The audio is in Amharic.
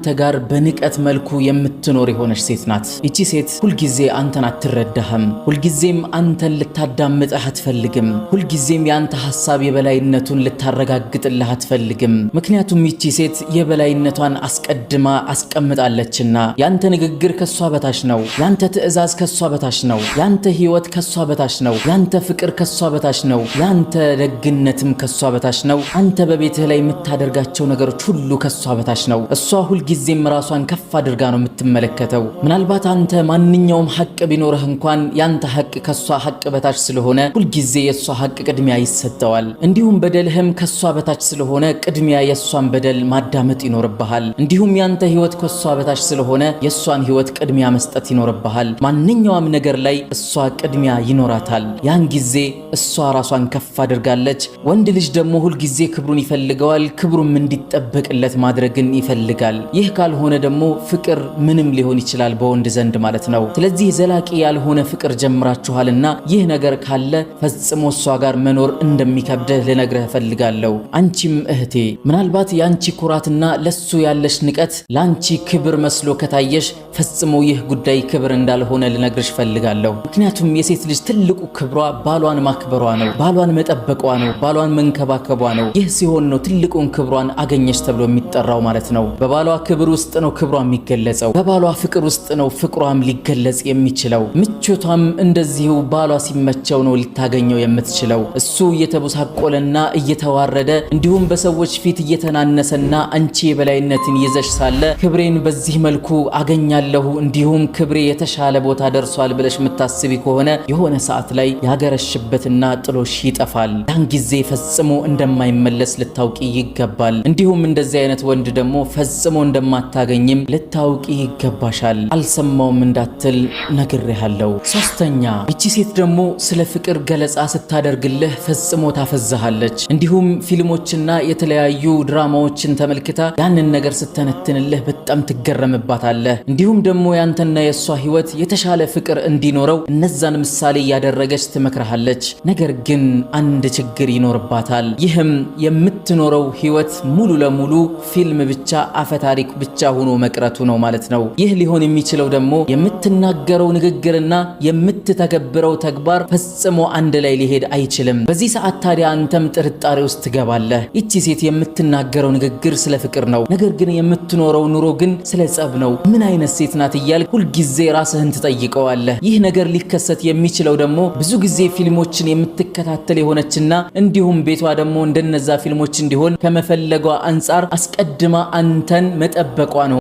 ተጋር በንቀት መልኩ የምትኖር የሆነች ሴት ናት። እቺ ሴት ሁልጊዜ አንተን አትረዳህም። ሁልጊዜም አንተን ልታዳምጥህ አትፈልግም። ሁልጊዜም ያንተ ሐሳብ የበላይነቱን ልታረጋግጥልህ አትፈልግም። ምክንያቱም እቺ ሴት የበላይነቷን አስቀድማ አስቀምጣለችና ያንተ ንግግር ከሷ በታች ነው። ያንተ ትዕዛዝ ከሷ በታች ነው። ያንተ ህይወት ከሷ በታች ነው። ያንተ ፍቅር ከሷ በታች ነው። ያንተ ደግነትም ከሷ በታች ነው። አንተ በቤትህ ላይ የምታደርጋቸው ነገሮች ሁሉ ከሷ በታች ነው። እሷ ጊዜም ራሷን ከፍ አድርጋ ነው የምትመለከተው። ምናልባት አንተ ማንኛውም ሐቅ ቢኖርህ እንኳን ያንተ ሐቅ ከሷ ሐቅ በታች ስለሆነ ሁሉ ጊዜ የሷ ሐቅ ቅድሚያ ይሰጠዋል። እንዲሁም በደልህም ከሷ በታች ስለሆነ ቅድሚያ የሷን በደል ማዳመጥ ይኖርብሃል። እንዲሁም ያንተ ህይወት ከሷ በታች ስለሆነ የሷን ህይወት ቅድሚያ መስጠት ይኖርብሃል። ማንኛውም ነገር ላይ እሷ ቅድሚያ ይኖራታል። ያን ጊዜ እሷ ራሷን ከፍ አድርጋለች። ወንድ ልጅ ደግሞ ሁሉ ጊዜ ክብሩን ይፈልገዋል። ክብሩም እንዲጠበቅለት ማድረግን ይፈልጋል። ይህ ካልሆነ ደግሞ ፍቅር ምንም ሊሆን ይችላል በወንድ ዘንድ ማለት ነው። ስለዚህ ዘላቂ ያልሆነ ፍቅር ጀምራችኋልና ይህ ነገር ካለ ፈጽሞ እሷ ጋር መኖር እንደሚከብድህ ልነግርህ እፈልጋለሁ። አንቺም እህቴ ምናልባት ያንቺ ኩራትና ለሱ ያለሽ ንቀት ላንቺ ክብር መስሎ ከታየሽ ፈጽሞ ይህ ጉዳይ ክብር እንዳልሆነ ልነግርሽ እፈልጋለሁ። ምክንያቱም የሴት ልጅ ትልቁ ክብሯ ባሏን ማክበሯ ነው፣ ባሏን መጠበቋ ነው፣ ባሏን መንከባከቧ ነው። ይህ ሲሆን ነው ትልቁን ክብሯን አገኘች ተብሎ የሚጠራው ማለት ነው። በባሏ ክብር ውስጥ ነው ክብሯ የሚገለጸው። በባሏ ፍቅር ውስጥ ነው ፍቅሯም ሊገለጽ የሚችለው። ምቾቷም እንደዚሁ ባሏ ሲመቸው ነው ልታገኘው የምትችለው። እሱ እየተቦሳቆለና እየተዋረደ እንዲሁም በሰዎች ፊት እየተናነሰና አንቺ የበላይነትን ይዘሽ ሳለ ክብሬን በዚህ መልኩ አገኛለሁ እንዲሁም ክብሬ የተሻለ ቦታ ደርሷል ብለሽ የምታስቢ ከሆነ የሆነ ሰዓት ላይ ያገረሽበትና ጥሎሽ ይጠፋል። ያን ጊዜ ፈጽሞ እንደማይመለስ ልታውቂ ይገባል። እንዲሁም እንደዚህ አይነት ወንድ ደግሞ ፈጽሞ እንደማታገኝም ልታውቂ ይገባሻል። አልሰማውም እንዳትል ነግሬሃለሁ። ሶስተኛ እቺ ሴት ደግሞ ስለ ፍቅር ገለጻ ስታደርግልህ ፈጽሞ ታፈዛሃለች። እንዲሁም ፊልሞችና የተለያዩ ድራማዎችን ተመልክታ ያንን ነገር ስተነትንልህ በጣም ትገረምባታለህ። እንዲሁም ደግሞ ያንተና የሷ ህይወት የተሻለ ፍቅር እንዲኖረው እነዛን ምሳሌ ያደረገች ትመክርሃለች። ነገር ግን አንድ ችግር ይኖርባታል። ይህም የምትኖረው ህይወት ሙሉ ለሙሉ ፊልም ብቻ አፈታሪክ ብቻ ሆኖ መቅረቱ ነው ማለት ነው። ይህ ሊሆን የሚችለው ደግሞ የምትናገረው ንግግርና የምትተገብረው ተግባር ፈጽሞ አንድ ላይ ሊሄድ አይችልም። በዚህ ሰዓት ታዲያ አንተም ጥርጣሬ ውስጥ ትገባለህ። እቺ ሴት የምትናገረው ንግግር ስለ ፍቅር ነው፣ ነገር ግን የምትኖረው ኑሮ ግን ስለ ጸብ ነው። ምን አይነት ሴት ናት እያልክ ሁልጊዜ ራስህን ትጠይቀዋለህ። ይህ ነገር ሊከሰት የሚችለው ደግሞ ብዙ ጊዜ ፊልሞችን የምትከታተል የሆነችና እንዲሁም ቤቷ ደግሞ እንደነዛ ፊልሞች እንዲሆን ከመፈለጓ አንጻር አስቀድማ አንተን መጠበቋ ነው